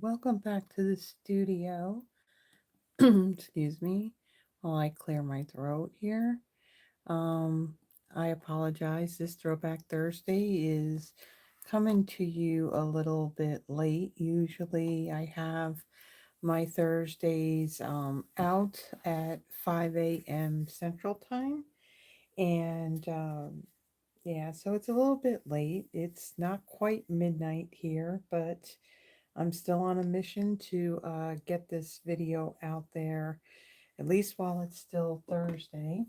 Welcome back to the studio. Excuse me while I clear my throat here. Um, I apologize. This Throwback Thursday is coming to you a little bit late. Usually, I have my Thursdays out at 5 a.m. Central Time. And yeah, so it's a little bit late. It's not quite midnight here, but I'm still on a mission to get this video out there, at least while it's still Thursday.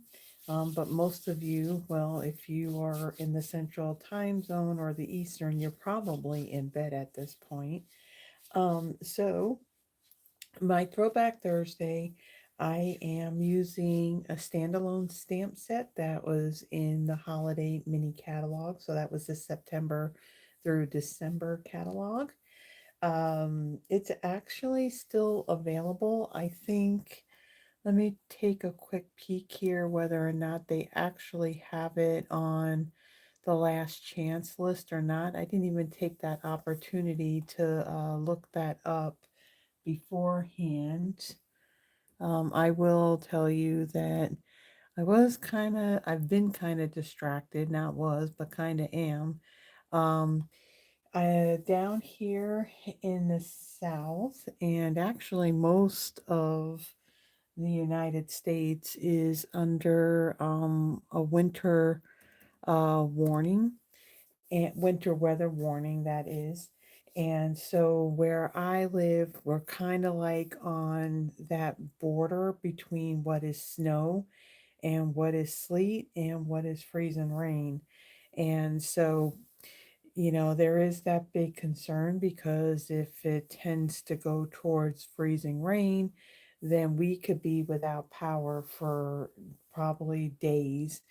But most of you, well, if you are in the Central Time Zone or the Eastern, you're probably in bed at this point. So, my Throwback Thursday, I am using a standalone stamp set that was in the holiday mini catalog. So, that was the September through December catalog. It's actually still available. I think, let me take a quick peek here whether or not they actually have it on the last chance list or not. I didn't even take that opportunity to look that up beforehand. I will tell you that I've been kind of distracted, not was, but kind of am. Um, Down here in the South, and actually most of the United States is under a winter warning, and winter weather warning, that is. And so where I live, we're kind of like on that border between what is snow and what is sleet and what is freezing rain. And so there is that big concern because if it tends to go towards freezing rain, then we could be without power for probably days.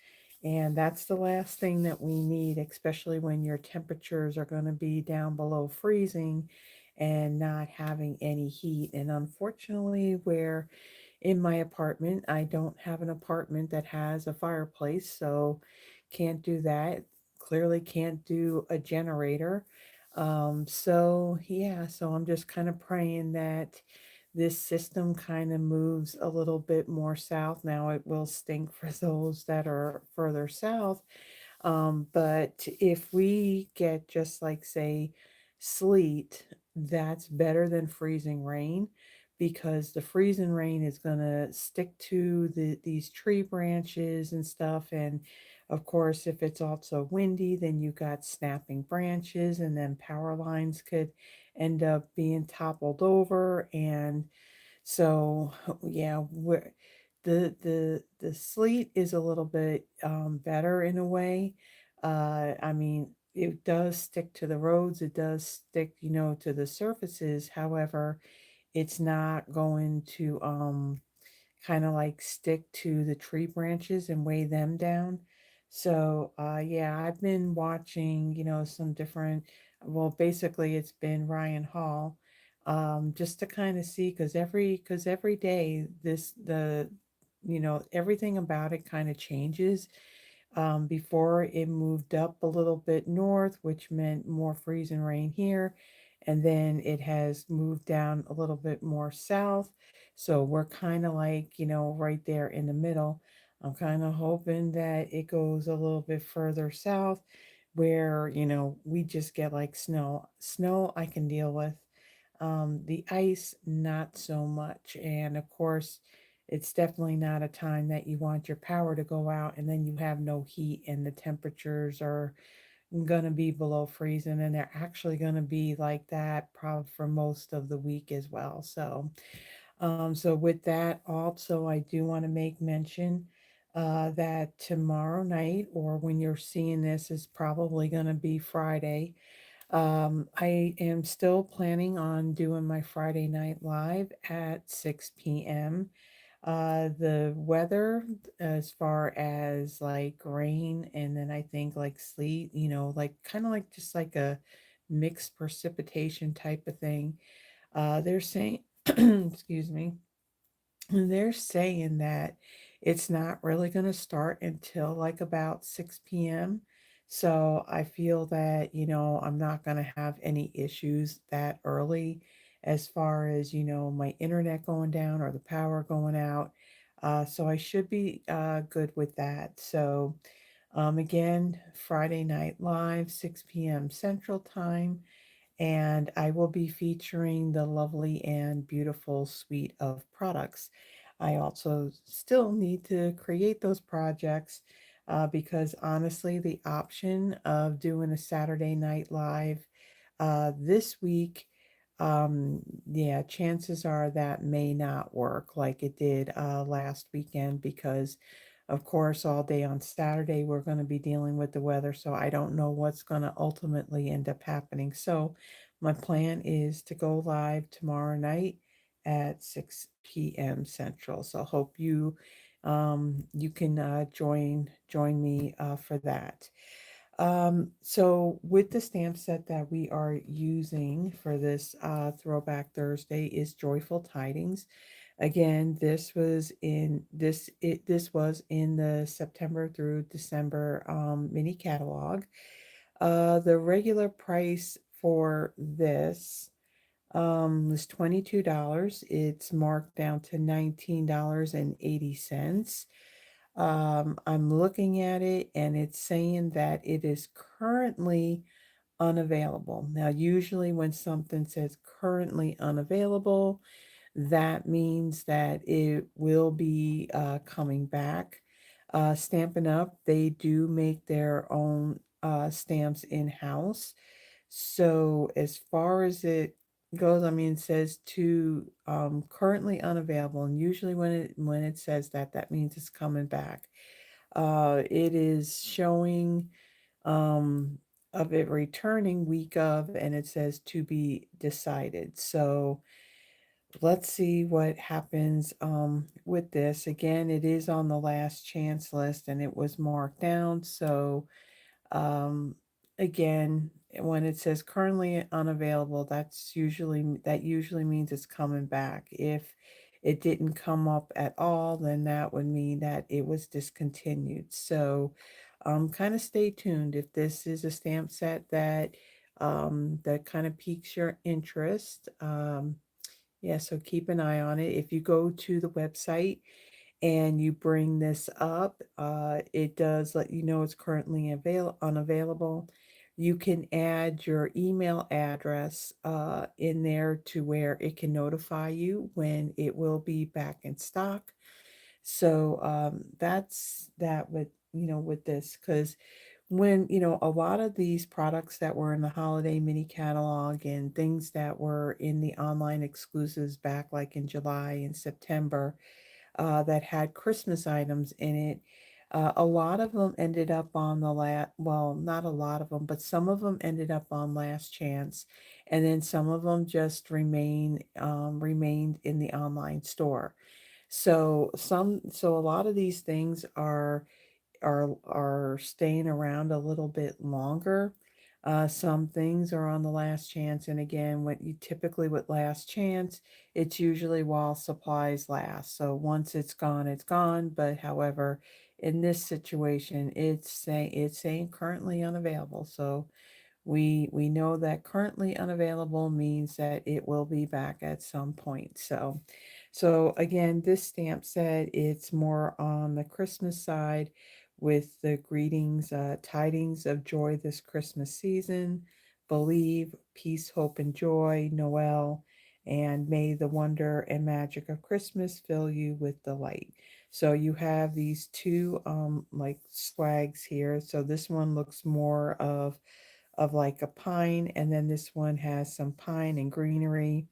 And that's the last thing that we need, especially when your temperatures are going to be down below freezing and not having any heat. And unfortunately, where in my apartment, I don't have an apartment that has a fireplace, so can't do that. Clearly can't do a generator. So yeah, so I'm just kind of praying that this system kind of moves a little bit more south. Now it will stink for those that are further south, but if we get just like, say, sleet, that's better than freezing rain because the freezing rain is going to stick to these tree branches and stuff. And of course, if it's also windy, then you got snapping branches, and then power lines could end up being toppled over. And so, yeah, the sleet is a little bit better in a way. I mean, it does stick to the roads, it does stick, to the surfaces. However, it's not going to kind of like stick to the tree branches and weigh them down. So, yeah, I've been watching, some different, well, basically it's been Ryan Hall, just to kind of see, because every day everything about it kind of changes. Before it moved up a little bit north, which meant more freezing rain here. And then it has moved down a little bit more south. So we're kind of like, right there in the middle. I'm kind of hoping that it goes a little bit further south where, we just get like snow. Snow I can deal with. The ice, not so much. And of course, it's definitely not a time that you want your power to go out and then you have no heat and the temperatures are going to be below freezing, and they're actually going to be like that probably for most of the week as well. So with that, also, I do want to make mention that tomorrow night, or when you're seeing this, is probably going to be Friday. I am still planning on doing my Friday night live at 6 p.m. The weather, as far as like rain and then I think like sleet, like kind of like just like a mixed precipitation type of thing. They're saying, excuse me, they're saying that it's not really going to start until like about 6 p.m. So I feel that, I'm not going to have any issues that early. as far as, my internet going down or the power going out. So I should be good with that. So again, Friday Night Live, 6 p.m. Central Time, and I will be featuring the lovely and beautiful suite of products. I also still need to create those projects because honestly, the option of doing a Saturday Night Live this week, yeah, chances are that may not work like it did last weekend because, of course, all day on Saturday we're going to be dealing with the weather, so I don't know what's going to ultimately end up happening. So, my plan is to go live tomorrow night at 6 p.m. Central. So, hope you can join me for that. So with the stamp set that we are using for this Throwback Thursday is Joyful Tidings. Again, this was in the September through December mini catalog. The regular price for this was $22. It's marked down to $19.80. I'm looking at it and it's saying that it is currently unavailable. Now, usually when something says currently unavailable, that means that it will be coming back. Stampin' Up, they do make their own stamps in-house. So as far as it goes, I mean, it says to currently unavailable, and usually when it says that, that means it's coming back. It is showing um, of it returning week of, and it says to be decided. So let's see what happens with this. Again, it is on the last chance list, and it was marked down. So um, again, when it says currently unavailable, that usually means it's coming back. If it didn't come up at all, then that would mean that it was discontinued. So kind of stay tuned if this is a stamp set that kind of piques your interest. Yeah, so keep an eye on it. If you go to the website and you bring this up, it does let you know it's currently unavailable. You can add your email address in there to where it can notify you when it will be back in stock. So that's that with this because when a lot of these products that were in the holiday mini catalog and things that were in the online exclusives back like in July and September that had Christmas items in it. A lot of them ended up on well, not a lot of them, but some of them ended up on last chance, and then some of them just remained in the online store. So a lot of these things are staying around a little bit longer. Some things are on the last chance, and again, what you typically with last chance, it's usually while supplies last. So once it's gone, it's gone. But however, in this situation, it's saying currently unavailable. So we know that currently unavailable means that it will be back at some point. So again, this stamp set, it's more on the Christmas side with the greetings, tidings of joy this Christmas season, believe, peace, hope, and joy, Noel, and may the wonder and magic of Christmas fill you with delight. So you have these two like swags here. So this one looks more of like a pine, and then this one has some pine and greenery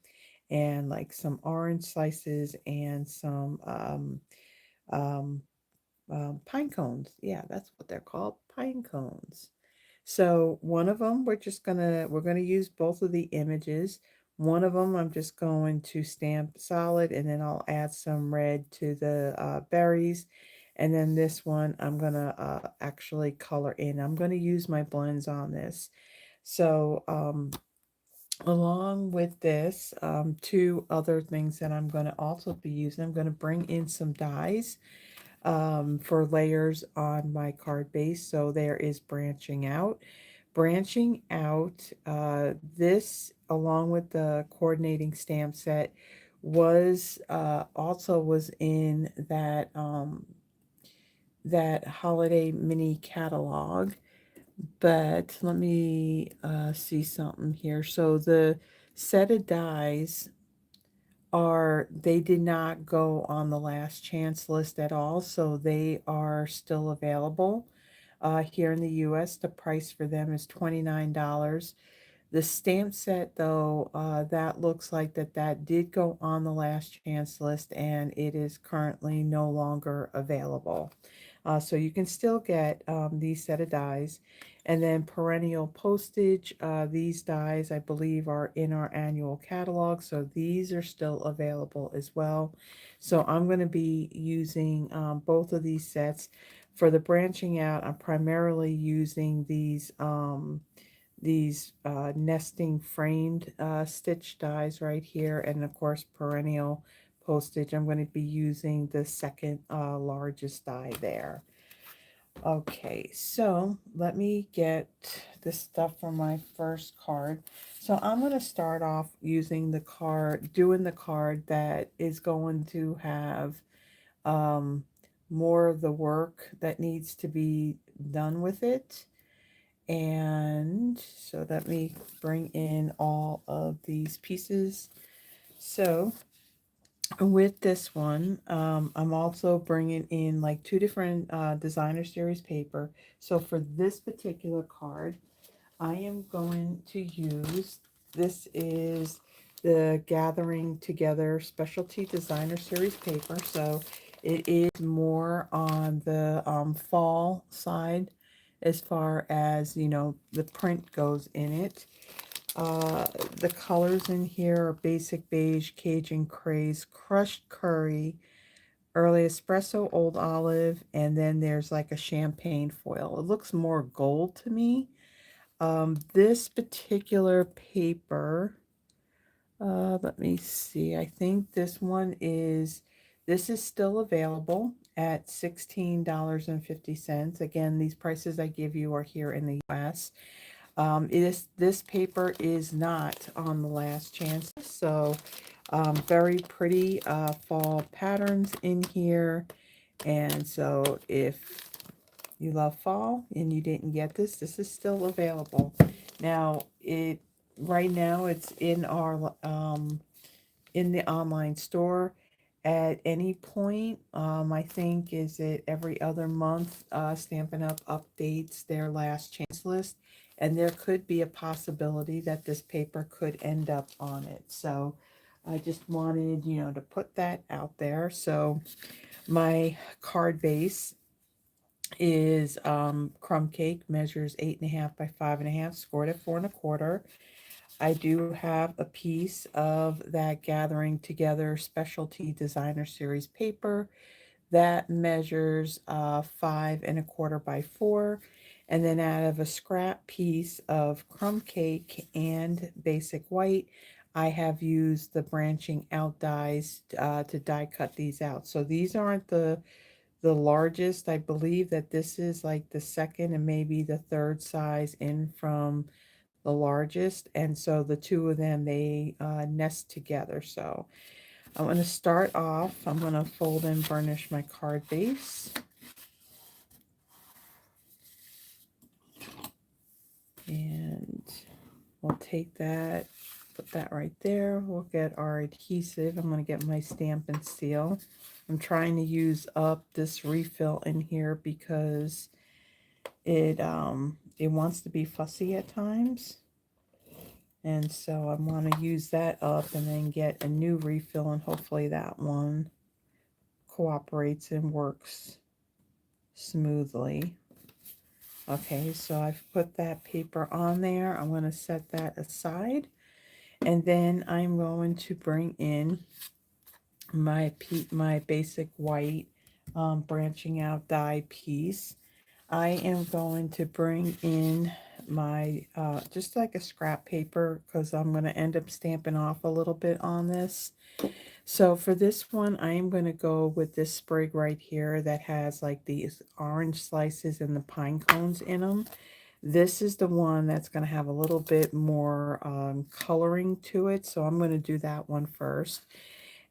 and like some orange slices and some um, pine cones. Yeah, that's what they're called, pine cones. So one of them, we're gonna use both of the images. One of them, I'm just going to stamp solid, and then I'll add some red to the berries. And then this one, I'm gonna actually color in. I'm gonna use my blends on this. So along with this, two other things that I'm going to also be using, I'm going to bring in some dies for layers on my card base. So there is branching out. Branching out, this along with the coordinating stamp set was also was in that holiday mini catalog. But let me see something here. So the set of dies they did not go on the last chance list at all, so they are still available. Here in the US, the price for them is $29. The stamp set, though, that looks like that did go on the last chance list, and it is currently no longer available. So you can still get these set of dies. And then perennial postage, these dies, I believe, are in our annual catalog, so these are still available as well. So I'm going to be using both of these sets. For the branching out, I'm primarily using these nesting framed stitch dies right here, and of course perennial postage. I'm going to be using the second largest die there. Okay, so let me get the stuff for my first card. So I'm going to start off using doing the card that is going to have um, more of the work that needs to be done with it. And so let me bring in all of these pieces. So with this one, I'm also bringing in like two different designer series paper. So for this particular card, I am going to use, this is the Gathering Together Specialty Designer Series paper. So it is more on the fall side as far as, the print goes in it. The colors in here are Basic Beige, Cajun Craze, Crushed Curry, Early Espresso, Old Olive, and then there's like a champagne foil. It looks more gold to me. This particular paper, let me see. I think this is still available at $16.50. Again, these prices I give you are here in the US. This paper is not on the last chance, so very pretty fall patterns in here. And so if you love fall and you didn't get this is still available. Now right now it's in our in the online store. At any point, I think is it every other month, Stampin' Up updates their last chance list, and there could be a possibility that this paper could end up on it. So I just wanted, to put that out there. So my card base is Crumb Cake, measures 8.5 by 5.5, scored at 4.25. I do have a piece of that Gathering Together Specialty Designer Series paper that measures 5.25 by 4. And then out of a scrap piece of Crumb Cake and Basic White, I have used the branching out dies to die cut these out. So these aren't the largest. I believe that this is like the second and maybe the third size in from the largest, and so the two of them, they nest together. So I'm going to start off, I'm going to fold and burnish my card base, and we'll take that, put that right there. We'll get our adhesive. I'm going to get my stamp and seal. I'm trying to use up this refill in here because it wants to be fussy at times. And so I want to use that up and then get a new refill, and hopefully that one cooperates and works smoothly. Okay, so I've put that paper on there. I'm going to set that aside. And then I'm going to bring in my basic white branching out die piece. I am going to bring in my, just like a scrap paper, because I'm going to end up stamping off a little bit on this. So for this one, I am going to go with this sprig right here that has like these orange slices and the pine cones in them. This is the one that's going to have a little bit more coloring to it. So I'm going to do that one first.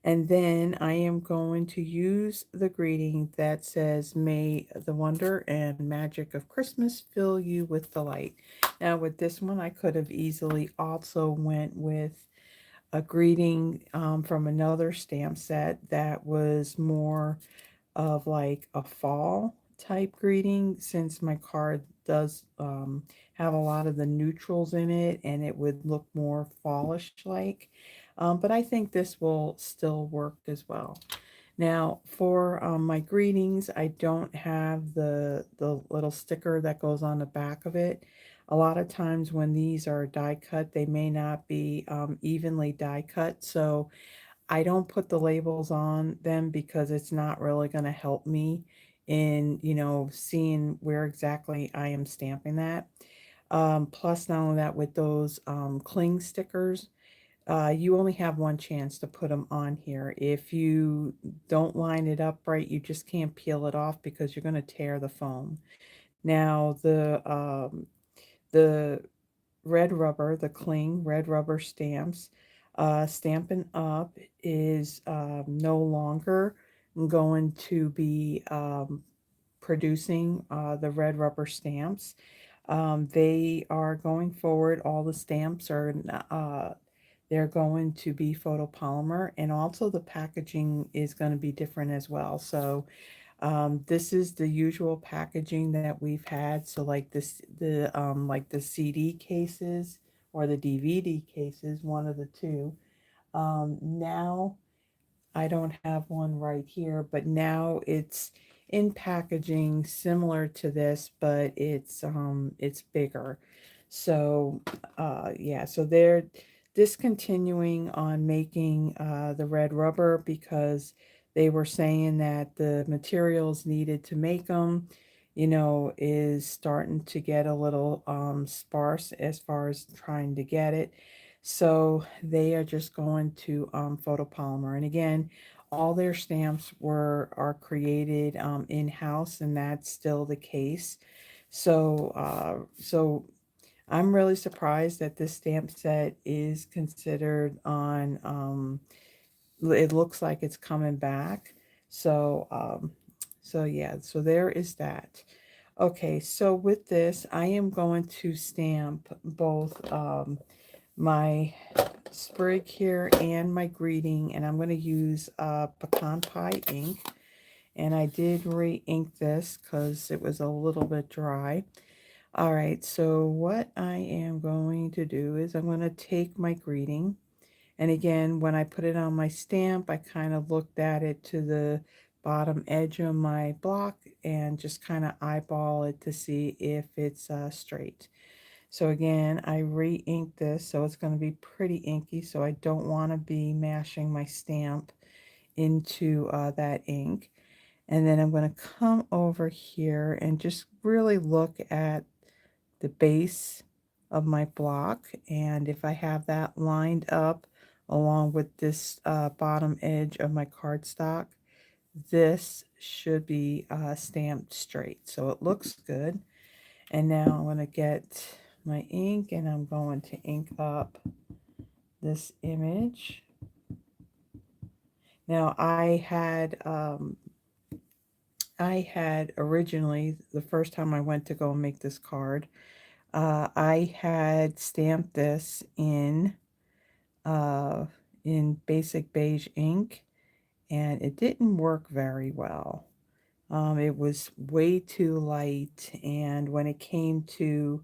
And then I am going to use the greeting that says, "May the wonder and magic of Christmas fill you with delight." Now with this one, I could have easily also went with a greeting from another stamp set that was more of like a fall type greeting, since my card does have a lot of the neutrals in it and it would look more fallish like. But I think this will still work as well. Now for my greetings, I don't have the little sticker that goes on the back of it. A lot of times when these are die cut, they may not be evenly die cut. So I don't put the labels on them because it's not really going to help me in, seeing where exactly I am stamping that. Plus, not only that, with those cling stickers, you only have one chance to put them on here. If you don't line it up right, you just can't peel it off because you're going to tear the foam. Now, the red rubber, the cling red rubber stamps, Stampin' Up is no longer going to be producing the red rubber stamps. They are going forward. All the stamps are they're going to be photopolymer, and also the packaging is going to be different as well. So this is the usual packaging that we've had. So like this, like the CD cases or the DVD cases, one of the two. Now I don't have one right here, but now it's in packaging similar to this, but it's bigger. So yeah, so they're discontinuing on making the red rubber because they were saying that the materials needed to make them, is starting to get a little sparse as far as trying to get it. So they are just going to photopolymer. And again, all their stamps are created in-house, and that's still the case. So I'm really surprised that this stamp set is considered on. It looks like it's coming back. So so yeah. So there is that. Okay. So with this, I am going to stamp both my sprig here and my greeting, and I'm going to use pecan pie ink. And I did re-ink this because it was a little bit dry. All right, so what I am going to do is I'm going to take my greeting, and again, when I put it on my stamp, I kind of looked at it to the bottom edge of my block and just kind of eyeball it to see if it's straight. So again, I re-inked this, so it's going to be pretty inky, so I don't want to be mashing my stamp into that ink. And then I'm going to come over here and just really look at the base of my block. And if I have that lined up along with this bottom edge of my cardstock, this should be stamped straight. So it looks good. And now I'm going to get my ink and I'm going to ink up this image. Now I had originally, the first time I went to go make this card, I had stamped this in basic beige ink, and it didn't work very well. It was way too light, and when it came to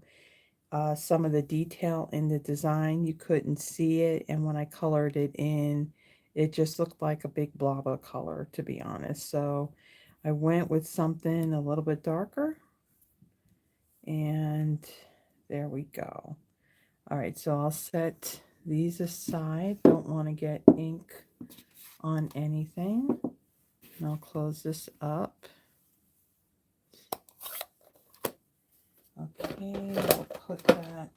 some of the detail in the design, you couldn't see it, and when I colored it in, it just looked like a big blob of color, to be honest. So I went with something a little bit darker, and there we go. All right, so I'll set these aside. Don't want to get ink on anything. And I'll close this up. Okay, I'll put that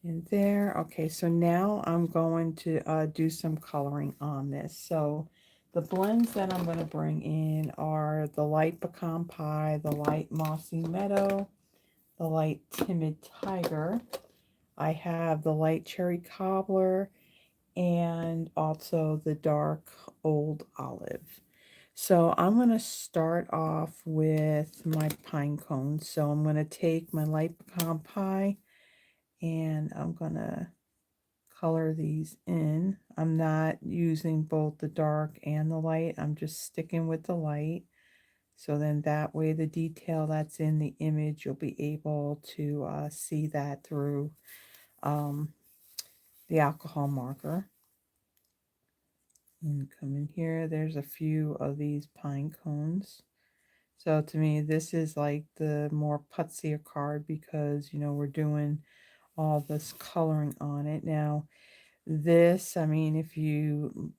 in there. Okay, so now I'm going to do some coloring on this. So the blends that I'm going to bring in are the light pecan pie, the light mossy meadow, the light timid tiger. I have the light cherry cobbler and also the dark old olive. So I'm going to start off with my pine cones. So I'm going to take my light pecan pie and I'm going to color these in. I'm not using both the dark and the light. I'm just sticking with the light. So then that way the detail that's in the image, you'll be able to see that through um, the alcohol marker. And come in here, there's a few of these pine cones. So to me, this is like the more putzier card because, you know, we're doing all this coloring on it. Now, this, I mean, if you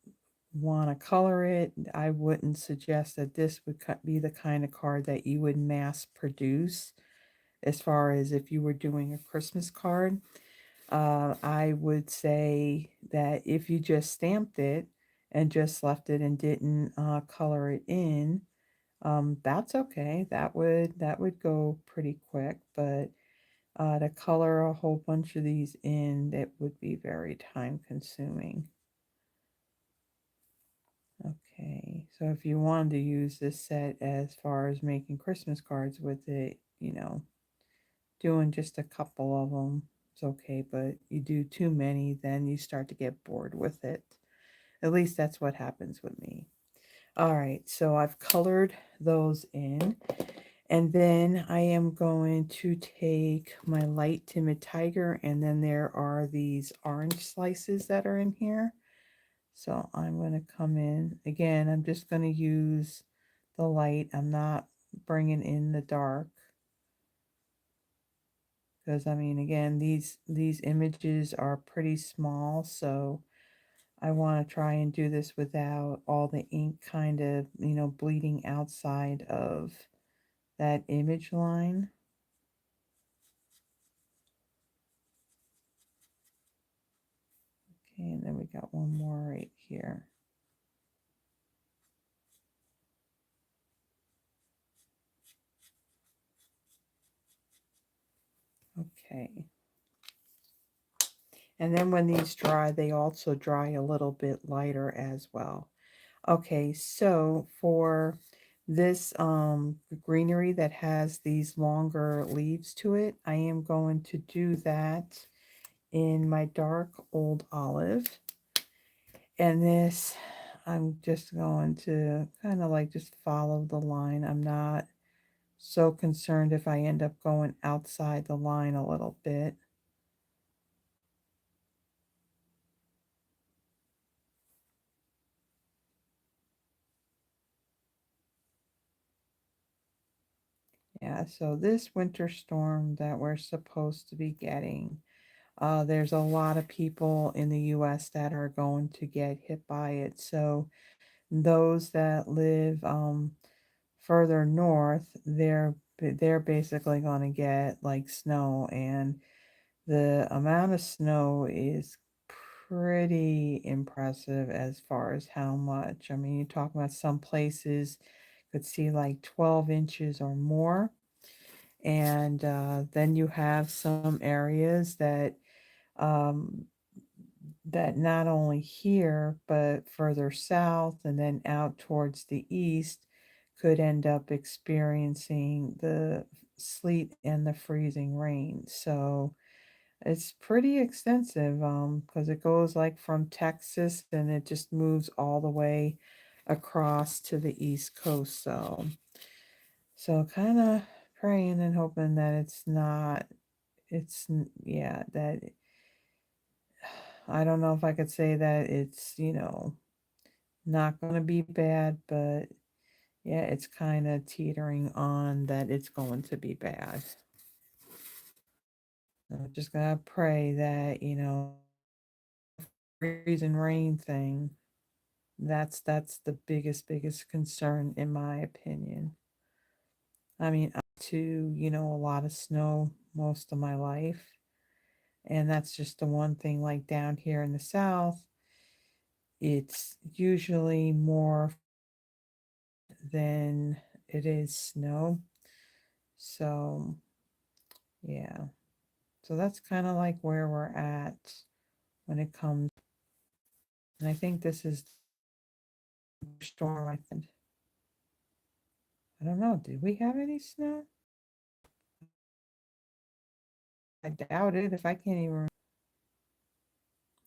want to color it, I wouldn't suggest that this would be the kind of card that you would mass produce as far as if you were doing a Christmas card. I would say that if you just stamped it and just left it and didn't color it in, that's okay. That would go pretty quick. But to color a whole bunch of these in, it would be very time consuming. Okay, so if you wanted to use this set as far as making Christmas cards with it, you know, doing just a couple of them is okay, but you do too many, then you start to get bored with it. At least that's what happens with me. All right, so I've colored those in, and then I am going to take my light timid tiger, and then there are these orange slices that are in here. So I'm going to come in again. I'm just going to use the light. I'm not bringing in the dark because I mean, again, these images are pretty small, so I want to try and do this without all the ink kind of, you know, bleeding outside of that image line. Okay, and then we got one more right here. Okay. And then when these dry, they also dry a little bit lighter as well. Okay, so for this greenery that has these longer leaves to it, I am going to do that in my dark old olive. And this, I'm just going to kind of like just follow the line. I'm not so concerned if I end up going outside the line a little bit. Yeah, so this winter storm that we're supposed to be getting, there's a lot of people in the US that are going to get hit by it. So those that live further north, they're basically going to get like snow, and the amount of snow is pretty impressive as far as how much. I mean, you talk about some places could see like 12 inches or more. And then you have some areas um, that not only here, but further south and then out towards the east could end up experiencing the sleet and the freezing rain. So it's pretty extensive because it goes like from Texas and it just moves all the way across to the East Coast. So kind of praying and hoping that it's not, yeah, that I don't know if I could say that it's, you know, not going to be bad, but yeah, it's kind of teetering on that it's going to be bad. I'm just going to pray that, you know, freeze and rain thing, that's the biggest concern in my opinion. I mean, up to, you know, a lot of snow most of my life. And that's just the one thing, like down here in the south, it's usually more than it is snow. So Yeah. So that's kind of like where we're at when it comes. And I think this is the storm. I don't know. Did we have any snow? I doubt it. If I can't even,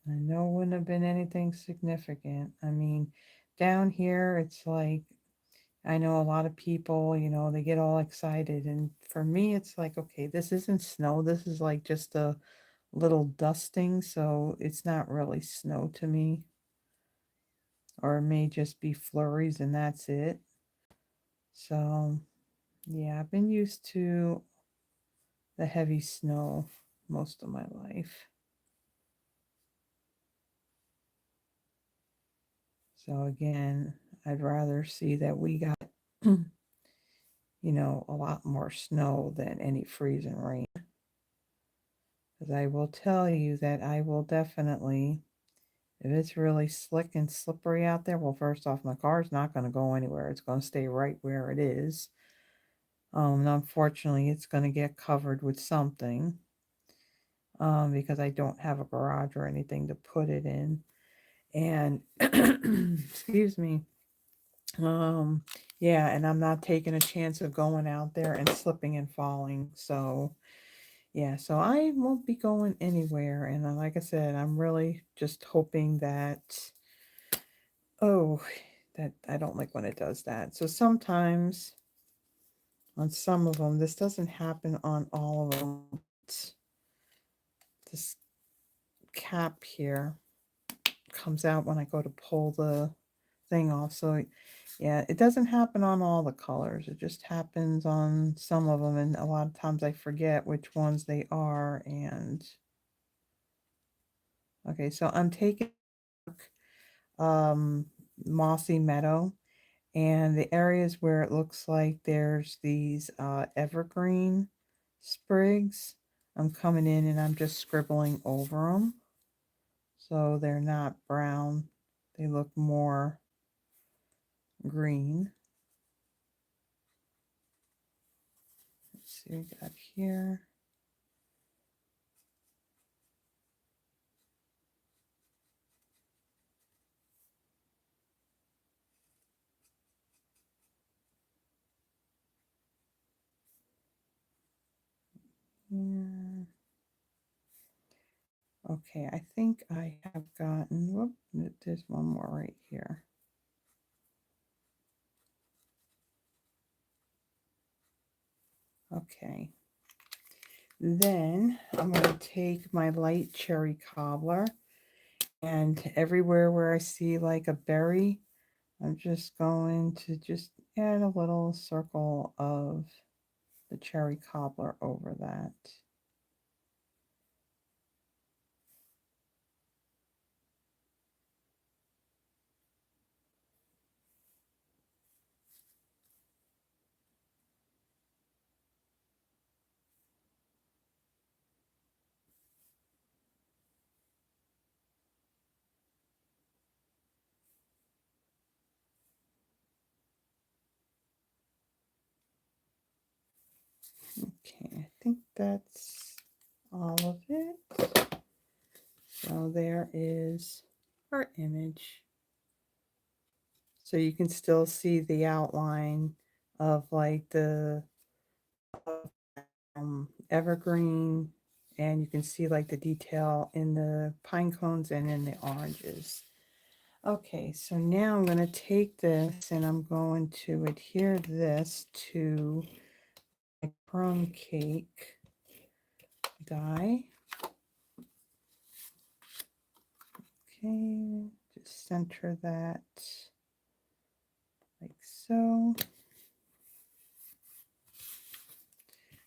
I know it wouldn't have been anything significant. I mean, down here, it's like, I know a lot of people, they get all excited. And for me, it's like, okay, this isn't snow. This is like just a little dusting. So it's not really snow to me. Or it may just be flurries and that's it. So, yeah, I've been used to the heavy snow most of my life. So again, I'd rather see that we got, a lot more snow than any freezing rain. Because I will tell you that I will definitely, if it's really slick and slippery out there, well, first off, my car's not going to go anywhere. It's going to stay right where it is. Unfortunately, it's going to get covered with something because I don't have a garage or anything to put it in. And, excuse me, yeah, and I'm not taking a chance of going out there and slipping and falling. So, yeah, so I won't be going anywhere. And like I said, I'm really just hoping that, oh, that I don't like when it does that. So sometimes on some of them, this doesn't happen on all of them. This cap here comes out when I go to pull the thing off. So yeah, it doesn't happen on all the colors. It just happens on some of them. And a lot of times I forget which ones they are. And okay, so I'm taking um, Mossy Meadow, and the areas where it looks like there's these evergreen sprigs, I'm coming in and I'm just scribbling over them. So they're not brown. They look more green. Let's see what we got here. Yeah. Okay, I think I have gotten, whoop, there's one more right here. Okay. Then I'm going to take my light cherry cobbler, and everywhere where I see like a berry, I'm just going to just add a little circle of the cherry cobbler over that. Okay, I think that's all of it. So there is our image. So you can still see the outline of like the evergreen, and you can see like the detail in the pine cones and in the oranges. Okay, so now I'm going to take this and I'm going to adhere this to my crumb cake die. Okay, just center that like so.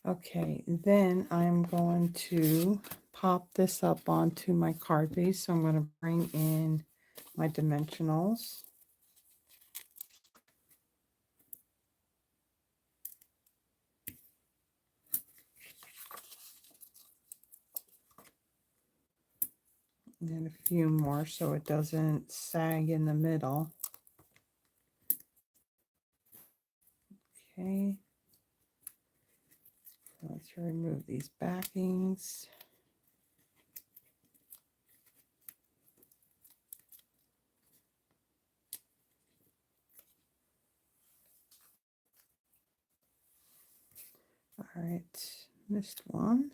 Okay, then I'm going to pop this up onto my card base. So I'm going to bring in my dimensionals. And a few more so it doesn't sag in the middle. Okay. Let's remove these backings. All right, missed one.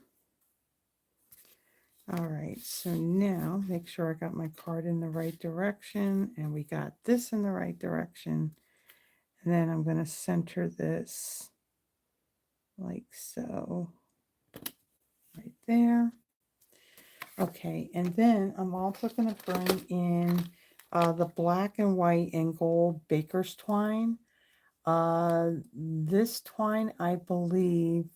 All right, so now make sure I got my card in the right direction, and we got this in the right direction. And then I'm going to center this like so, right there. Okay, and then I'm also going to bring in the black and white and gold baker's twine. This twine, I believe,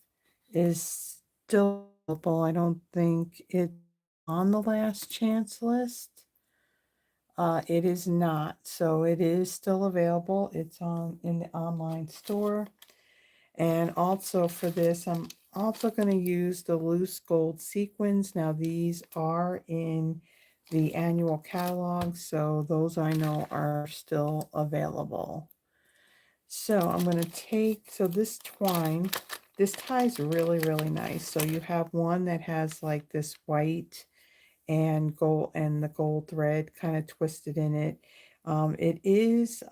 is still available. I don't think it's on the last chance list. It is not, so it is still available. It's on in the online store. And also for this, I'm also going to use the loose gold sequins. Now these are in the annual catalog, so those I know are still available. So I'm going to take, so this twine, this ties really, really nice. So you have one that has like this white and gold and the gold thread kind of twisted in it. It is,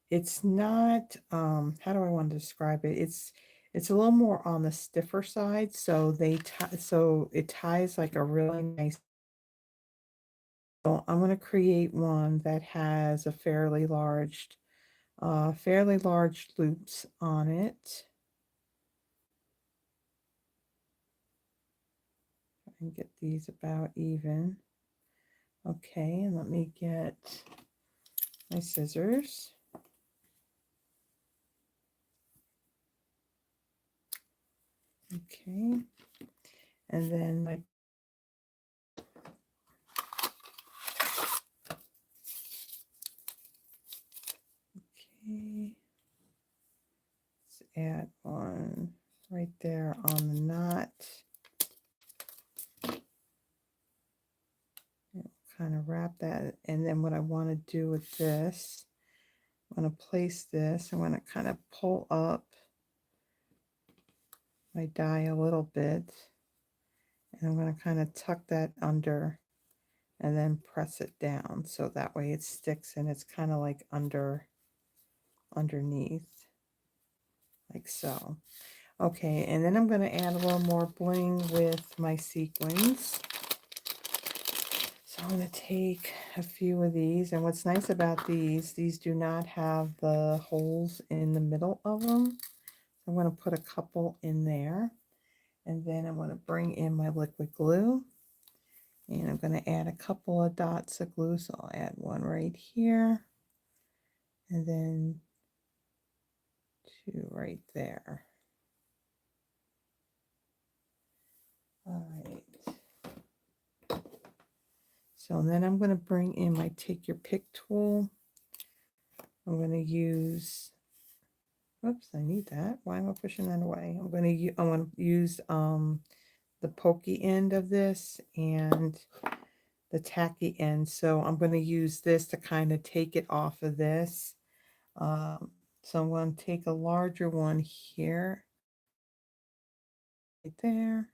it's not, how do I want to describe it? It's a little more on the stiffer side. So so it ties like a really nice. So I'm going to create one that has a fairly large loops on it. And get these about even. Okay, and let me get my scissors. Okay, and then my okay, let's add one right there on the knot. Kind of wrap that, and then what I want to do with this, I'm going to place this. I'm going to kind of pull up my die a little bit, and I'm going to kind of tuck that under and then press it down so that way it sticks and it's kind of like underneath like so. Okay, and then I'm going to add a little more bling with my sequins. So I'm going to take a few of these, and what's nice about these do not have the holes in the middle of them. I'm going to put a couple in there, and then I'm going to bring in my liquid glue, and I'm going to add a couple of dots of glue. So I'll add one right here, and then two right there. All right. So then I'm going to bring in my take your pick tool. I'm going to use, oops, I need that. Why am I pushing that away? I'm going to use the pokey end of this and the tacky end. So I'm going to use this to kind of take it off of this. So I'm going to take a larger one here, right there.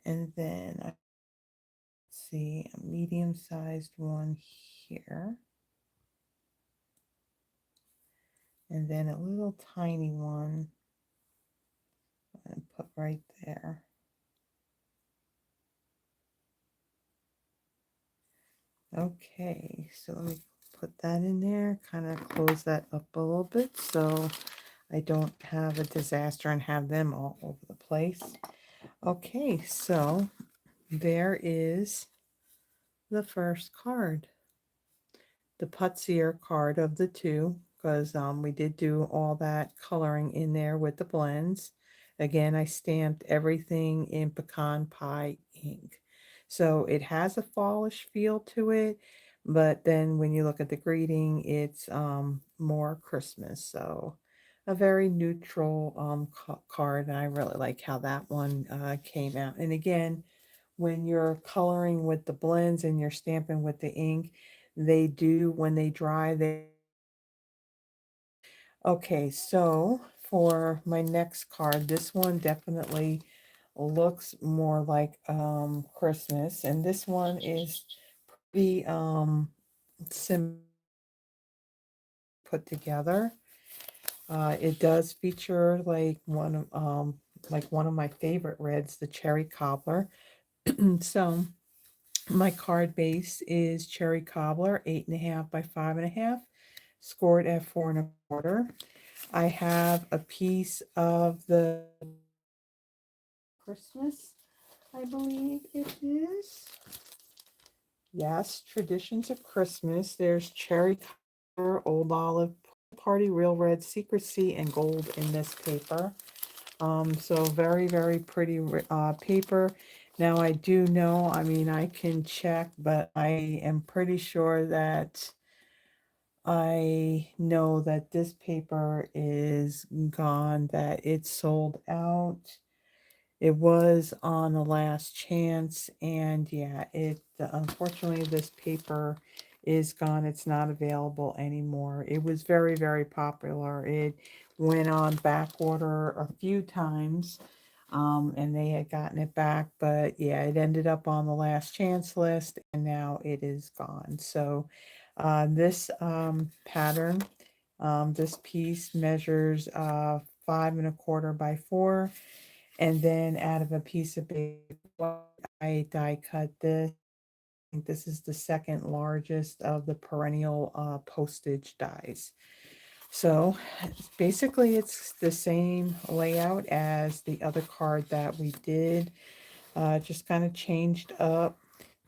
And then I see a medium-sized one here. And then a little tiny one I'm going to put right there. Okay, so let me put that in there, kind of close that up a little bit so I don't have a disaster and have them all over the place. Okay, so there is the first card, the putzier card of the two, because we did do all that coloring in there with the blends. Again, I stamped everything in pecan pie ink. So it has a fallish feel to it, but then when you look at the greeting, it's more Christmas. So a very neutral card, and I really like how that one came out. And again, when you're coloring with the blends and you're stamping with the ink, they do, when they dry, they... Okay, so for my next card. This one definitely looks more like Christmas, and this one is pretty simple put together. It does feature like one of my favorite reds, the cherry cobbler. So my card base is cherry cobbler, 8.5 by 5.5, scored at 4.25. I have a piece of the Christmas, I believe it is. Yes, Traditions of Christmas. There's cherry cobbler, old olive, party, real red, secrecy, and gold in this paper. So very, very pretty paper. Now I do know, I mean, I can check, but I am pretty sure that I know that this paper is gone, that it's sold out. It was on the last chance, and yeah, it unfortunately this paper is gone. It's not available anymore. It was very, very popular. It went on back order a few times, and they had gotten it back, but yeah, it ended up on the last chance list, and now it is gone. So this pattern, this piece measures 5.25 by 4, and then out of a piece of paper, I die cut this. I think this is the second largest of the perennial postage dies. So basically it's the same layout as the other card that we did. Just kind of changed up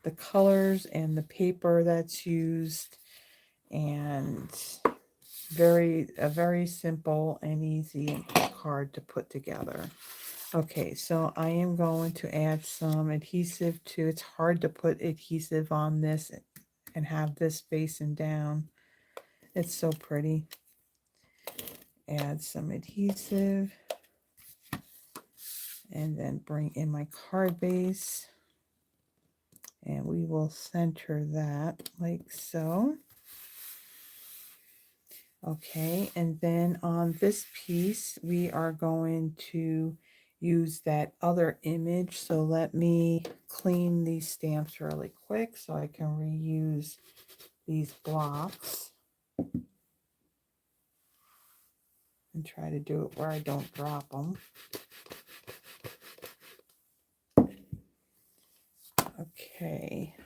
the colors and the paper that's used, and a very simple and easy card to put together. Okay, so I am going to add some adhesive to, it's hard to put adhesive on this and have this facing down. It's so pretty. Add some adhesive and then bring in my card base, and we will center that like so. Okay, and then on this piece, we are going to use that other image. So let me clean these stamps really quick so I can reuse these blocks and try to do it where I don't drop them. Okay,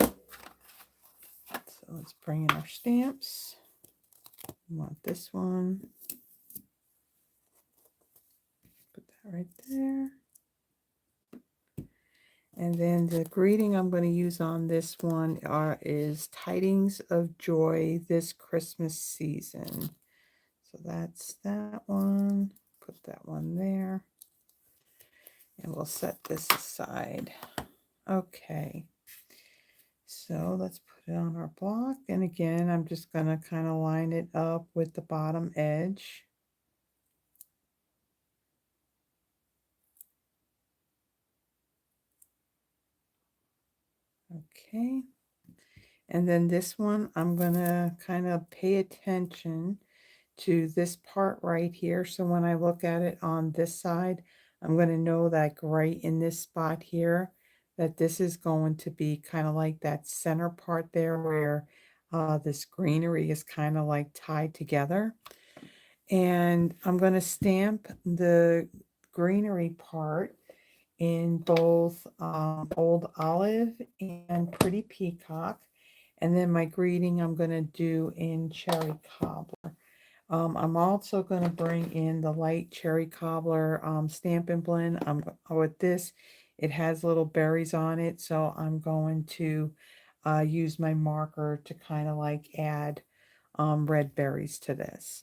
so let's bring in our stamps. We want this one. Put that right there. And then the greeting I'm going to use on this one is Tidings of Joy this Christmas season. So that's that one. Put that one there. And we'll set this aside. Okay. So let's put it on our block. And again, I'm just going to kind of line it up with the bottom edge. Okay. And then this one, I'm going to kind of pay attention to this part right here. So when I look at it on this side, I'm going to know that right in this spot here, that this is going to be kind of like that center part there where this greenery is kind of like tied together. And I'm going to stamp the greenery part in both Old Olive and Pretty Peacock. And then my greeting I'm going to do in Cherry Cobbler. I'm also going to bring in the light cherry cobbler Stampin' Blend. With this, it has little berries on it, so I'm going to use my marker to kind of like add red berries to this.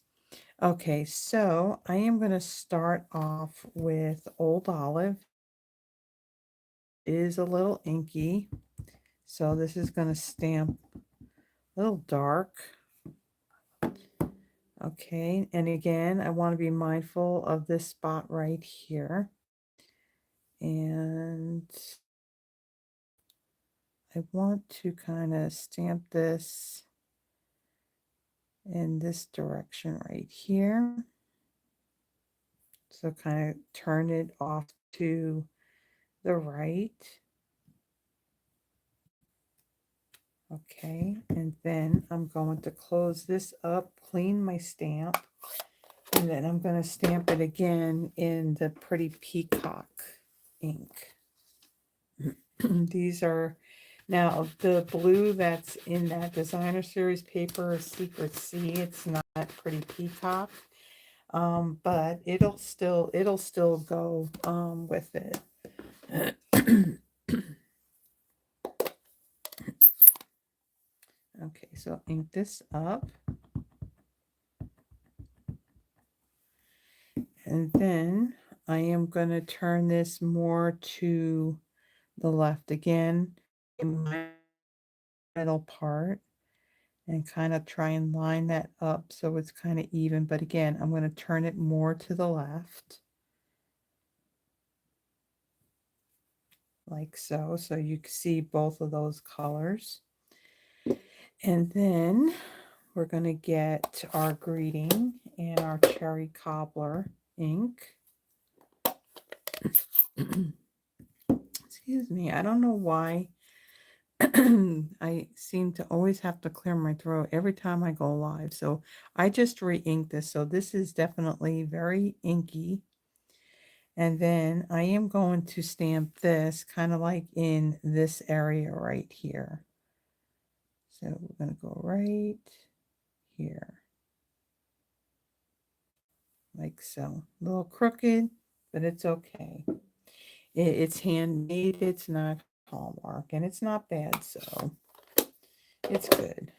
Okay, so I am going to start off with Old Olive. It is a little inky, so this is going to stamp a little dark. Okay, and again, I want to be mindful of this spot right here. And I want to kind of stamp this in this direction right here. So kind of turn it off to the right. Okay, and then I'm going to close this up, clean my stamp, and then I'm going to stamp it again in the Pretty Peacock ink. These are, now the blue that's in that designer series paper is Secret Sea. It's not Pretty Peacock, but it'll still go with it. Okay, so ink this up. And then I am going to turn this more to the left again in my middle part and kind of try and line that up so it's kind of even. But again, I'm going to turn it more to the left. Like so. So you can see both of those colors. And then we're going to get our greeting and our cherry cobbler ink. Excuse me, I don't know why I seem to always have to clear my throat every time I go live. So I just re-inked this. So this is definitely very inky. And then I am going to stamp this kind of like in this area right here. So we're going to go right here. Like so. A little crooked, but it's okay. It's handmade. It's not Hallmark. And it's not bad. So it's good.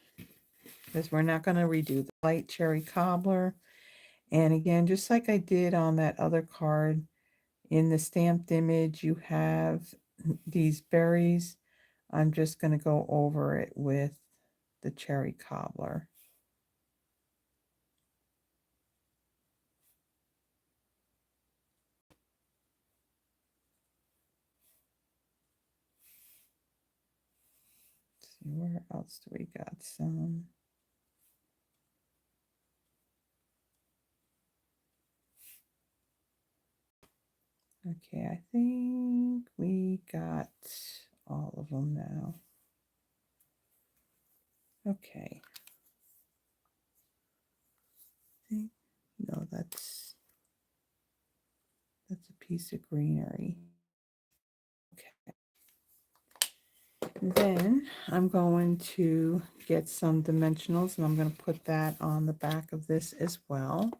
Because we're not going to redo the light cherry cobbler. And again, just like I did on that other card, in the stamped image, you have these berries. I'm just going to go over it with the cherry cobbler. Let's see, where else do we got some? Okay, I think we got all of them now. Okay. No, that's a piece of greenery. Okay. Then I'm going to get some dimensionals and I'm going to put that on the back of this as well.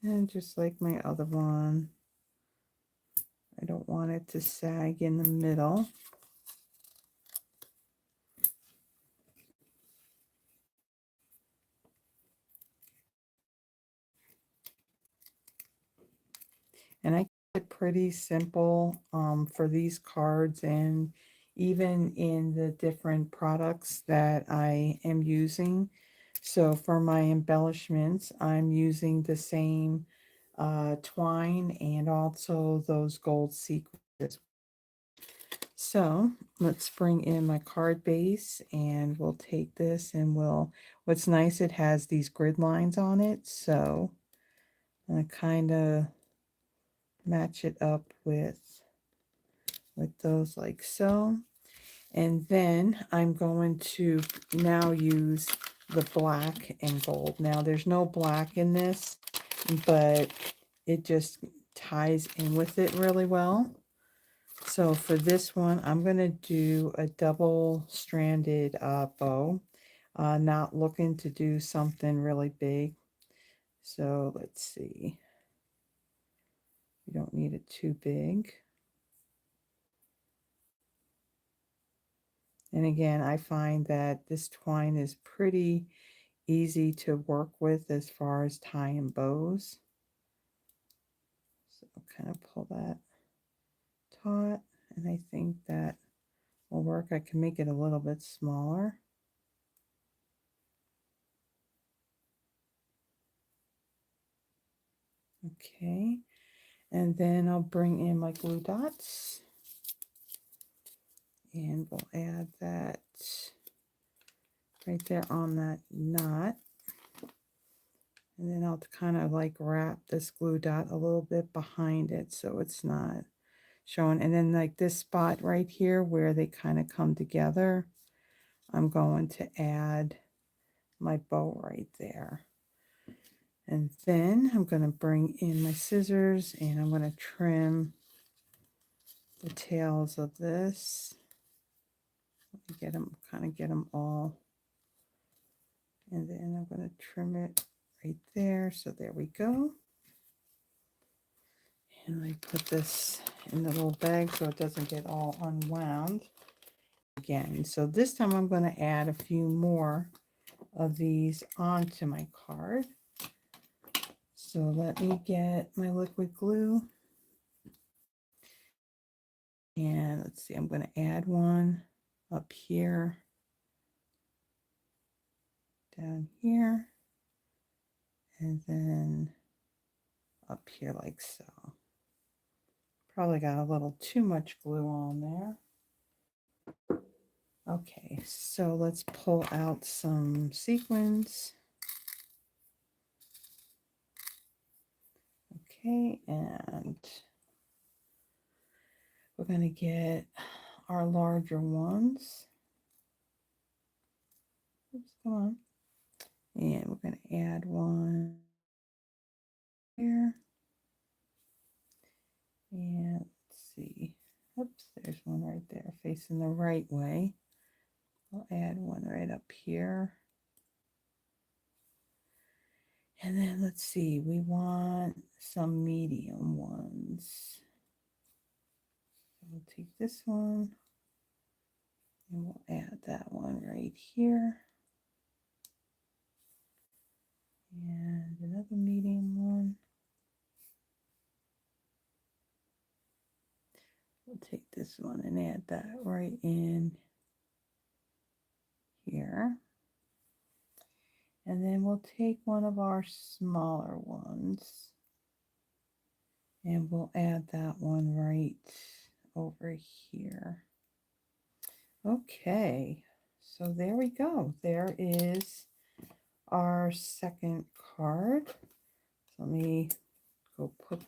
And just like my other one, I don't want it to sag in the middle. And I keep it pretty simple for these cards and even in the different products that I am using. So for my embellishments, I'm using the same twine and also those gold sequins. So let's bring in my card base and we'll take this and what's nice, it has these grid lines on it. So I'm going to kind of match it up with those like so. And then I'm going to now use the black and gold. Now there's no black in this, but it just ties in with it really well. So for this one, I'm going to do a double-stranded bow. Not looking to do something really big. So let's see. You don't need it too big. And again, I find that this twine is pretty easy to work with as far as tying bows. So I'll kind of pull that taut, and I think that will work. I can make it a little bit smaller. Okay, and then I'll bring in my glue dots. And we'll add that right there on that knot. And then I'll kind of like wrap this glue dot a little bit behind it so it's not showing. And then like this spot right here where they kind of come together, I'm going to add my bow right there. And then I'm going to bring in my scissors and I'm going to trim the tails of this. Get them, kind of get them all. And then I'm going to trim it right there. So there we go. And I put this in the little bag so it doesn't get all unwound again. So this time I'm going to add a few more of these onto my card. So let me get my liquid glue. And let's see, I'm going to add one up here, down here, and then up here like so. Probably got a little too much glue on there. Okay, so let's pull out some sequins. Okay, and we're going to get our larger ones. Oops, come on. And we're going to add one here. And let's see. Oops, there's one right there facing the right way. I'll add one right up here. And then let's see, we want some medium ones. So we'll take this one and we'll add that one right here. And another medium one. We'll take this one and add that right in here. And then we'll take one of our smaller ones and we'll add that one right over here. Okay, so there we go. There is our second card. So let me go put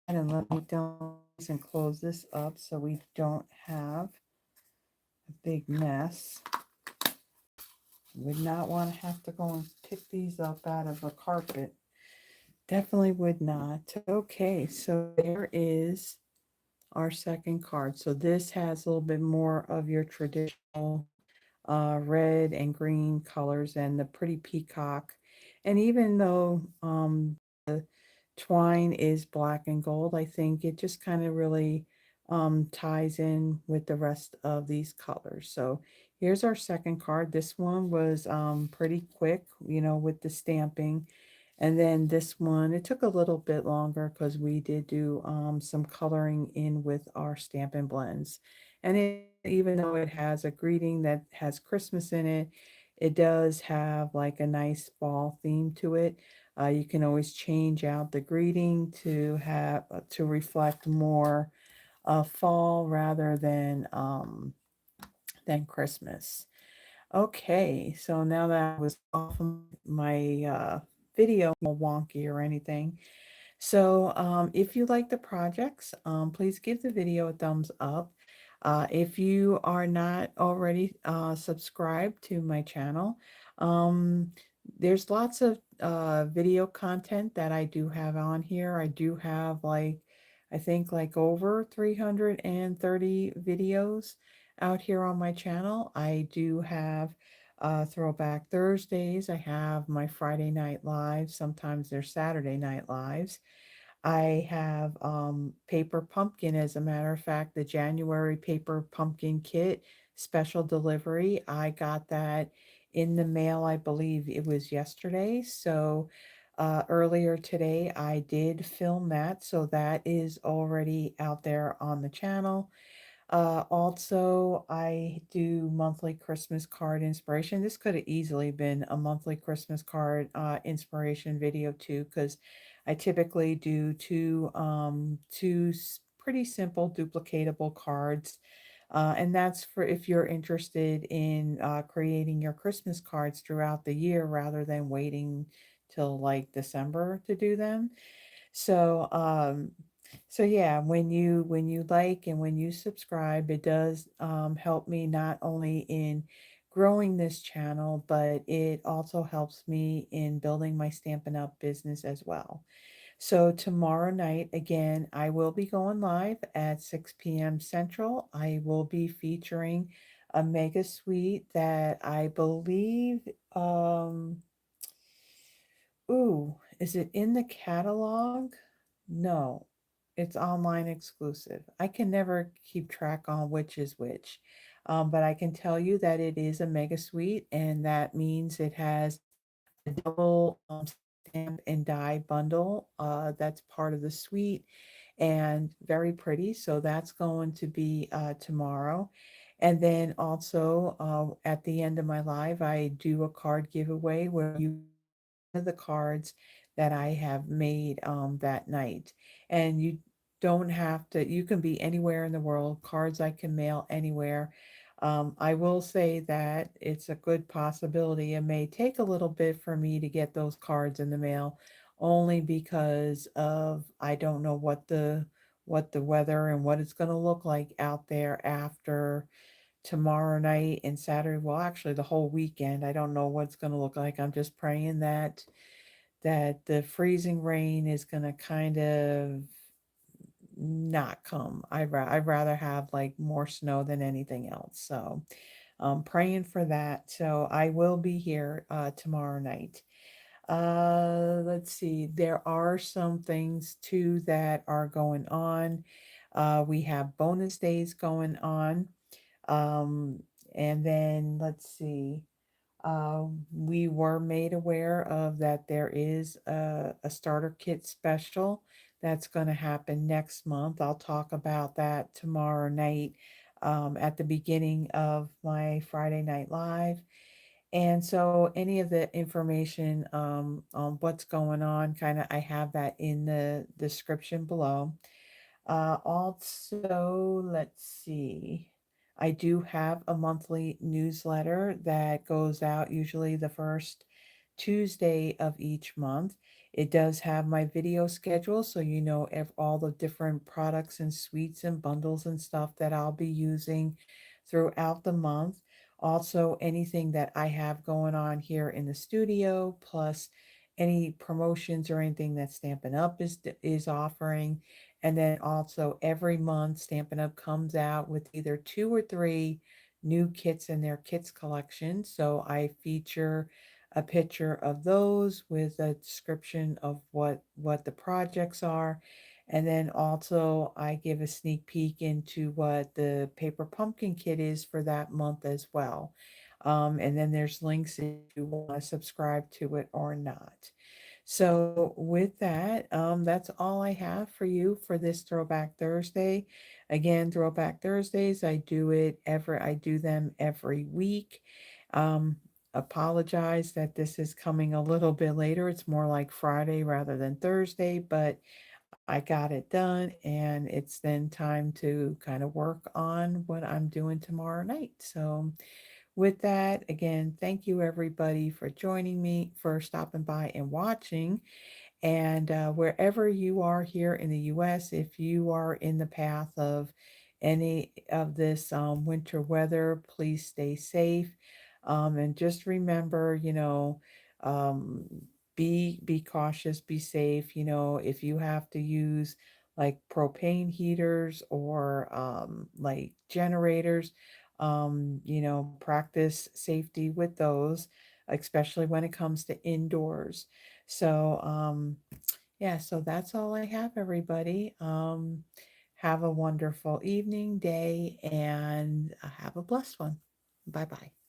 that and let me down and close this up so we don't have a big mess. Would not want to have to go and pick these up out of a carpet. Definitely would not. Okay, so there is our second card. So this has a little bit more of your traditional red and green colors and the pretty peacock. And even though the twine is black and gold, I think it just kind of really ties in with the rest of these colors. So here's our second card. This one was pretty quick, you know, with the stamping. And then this one, it took a little bit longer because we did do some coloring in with our Stampin' Blends. And even though it has a greeting that has Christmas in it, it does have like a nice fall theme to it. You can always change out the greeting to have to reflect more fall rather than Christmas. Okay, so now that I was off of my video, no wonky or anything. So if you like the projects, please give the video a thumbs up. If you are not already subscribed to my channel, um, there's lots of video content that I do have on here. I do have like, I think like over 330 videos out here on my channel. I do have Throwback Thursdays. I have my Friday night lives. Sometimes they're Saturday night lives. I have Paper Pumpkin, as a matter of fact, the January Paper Pumpkin Kit special delivery. I got that in the mail, I believe it was yesterday. So earlier today, I did film that. So that is already out there on the channel. Also, I do monthly Christmas card inspiration. This could have easily been a monthly Christmas card inspiration video too, because I typically do two pretty simple duplicatable cards And that's for if you're interested in creating your Christmas cards throughout the year rather than waiting till like December to do them. So, so yeah, when you like and when you subscribe, it does help me not only in growing this channel, but it also helps me in building my Stampin' Up! Business as well. So tomorrow night, again, I will be going live at 6 p.m. Central. I will be featuring a mega suite that I believe, ooh, is it in the catalog? No, it's online exclusive. I can never keep track on which is which. But I can tell you that it is a mega suite, and that means it has a double stamp and die bundle. That's part of the suite and very pretty. So that's going to be tomorrow. And then also at the end of my live, I do a card giveaway where you one of the cards that I have made that night. And you don't have to, you can be anywhere in the world. Cards I can mail anywhere. I will say that it's a good possibility. It may take a little bit for me to get those cards in the mail, only because of I don't know what the weather and what it's going to look like out there after tomorrow night and Saturday. Well, actually, the whole weekend. I don't know what it's going to look like. I'm just praying that the freezing rain is going to kind of not come. I'd rather have like more snow than anything else. So I'm praying for that. So I will be here tomorrow night. Let's see. There are some things too that are going on. We have bonus days going on. Um, and then let's see. We were made aware of that there is a starter kit special that's going to happen next month. I'll talk about that tomorrow night at the beginning of my Friday Night Live. And so, any of the information on what's going on, kind of, I have that in the description below. Also, let's see. I do have a monthly newsletter that goes out usually the first Tuesday of each month. It does have my video schedule, so you know all the different products and suites and bundles and stuff that I'll be using throughout the month. Also, anything that I have going on here in the studio, plus any promotions or anything that Stampin' Up is offering. And then also every month, Stampin' Up! Comes out with either 2 or 3 new kits in their kits collection. So I feature a picture of those with a description of what the projects are. And then also I give a sneak peek into what the paper pumpkin kit is for that month as well. And then there's links if you want to subscribe to it or not. So with that, that's all I have for you for this Throwback Thursday. Again, Throwback Thursdays, I do them every week. Um, Apologize that this is coming a little bit later. It's more like Friday rather than Thursday, but I got it done and it's then time to kind of work on what I'm doing tomorrow night. So with that, again, thank you everybody for joining me, for stopping by and watching. And wherever you are here in the US, if you are in the path of any of this winter weather, please stay safe. And just remember, um, be cautious, be safe. If you have to use like propane heaters or like generators, practice safety with those, especially when it comes to indoors. So, yeah, so that's all I have, everybody. Have a wonderful evening, day, and have a blessed one. Bye bye.